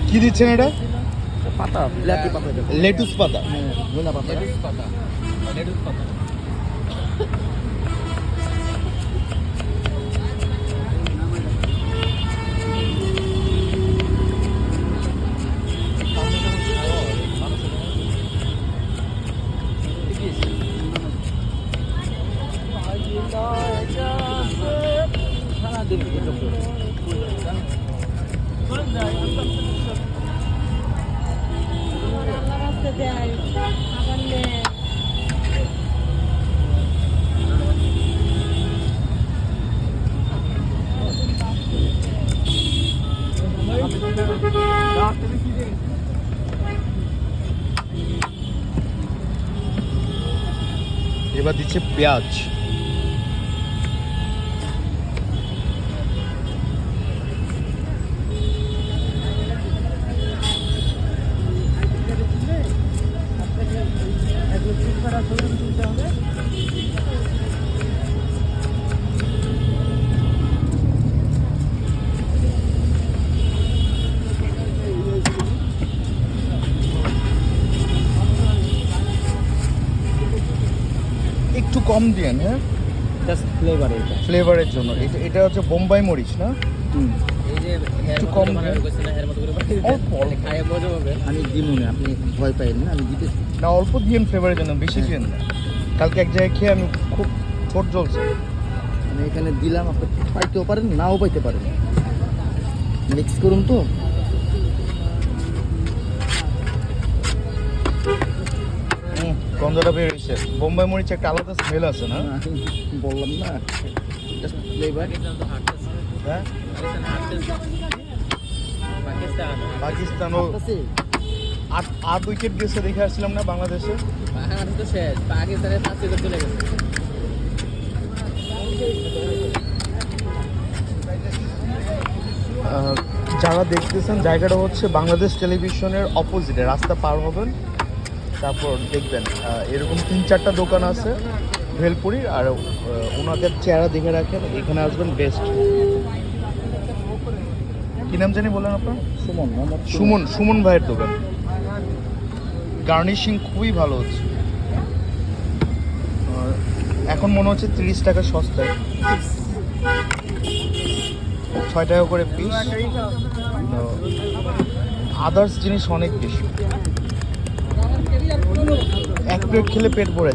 কি দিচ্ছেন এটা? পাতা, লেটুস পাতা। এবার দিচ্ছে পেঁয়াজ। একটু কম দিয়েন, হ্যাঁ, জাস্ট ফ্লেভার, এটা ফ্লেভারের জন্য। এটা হচ্ছে বোম্বাই মরিচ না? এই যে একটু কম আমি দিব না, আপনি ভয় পাইন না, আমি দিতেছি না, অল্প দিয়েন ফ্লেভারের জন্য, বেশি দিয়েন না। কালকে এক জায়গায় খেয়ে আমি খুব ঠোঁট জ্বলছে। আমি এখানে দিলাম, আপনি পাইতেও পারেন নাও পাইতে পারেন, মিক্স করুন তো। গন্ধটা বের হয়েছে। বোম্বাই মরিচ একটা আলাদা স্মেল আছে না? বললাম না, জাস্ট ফ্লেভার। হ্যাঁ, পাকিস্তানও 8 উইকেট গেছে দেখে আসছিলাম না বাংলাদেশে। পাকিস্তানের 5 উইকেট চলে গেছে। যারা দেখতেছেন, জায়গাটা হচ্ছে বাংলাদেশ টেলিভিশনের অপোজিটে, রাস্তা পার হবেন, তারপর দেখবেন এরকম 3-4টা দোকান আছে ভেলপুরির। আর ওনাদের চেহারা দেখে রাখেন, এখানে আসবেন বেস্ট। কি নাম জানি বললেন আপনার? সুমন ভাইয়ের দোকান। গার্নিশিং খুবই ভালো হচ্ছে। এখন মনে হচ্ছে 30 টাকা সস্তায়, 6 টাকা করে পিস। আদার্স জিনিস অনেক বেশি। এক প্লেট খেলে পেট ভরে।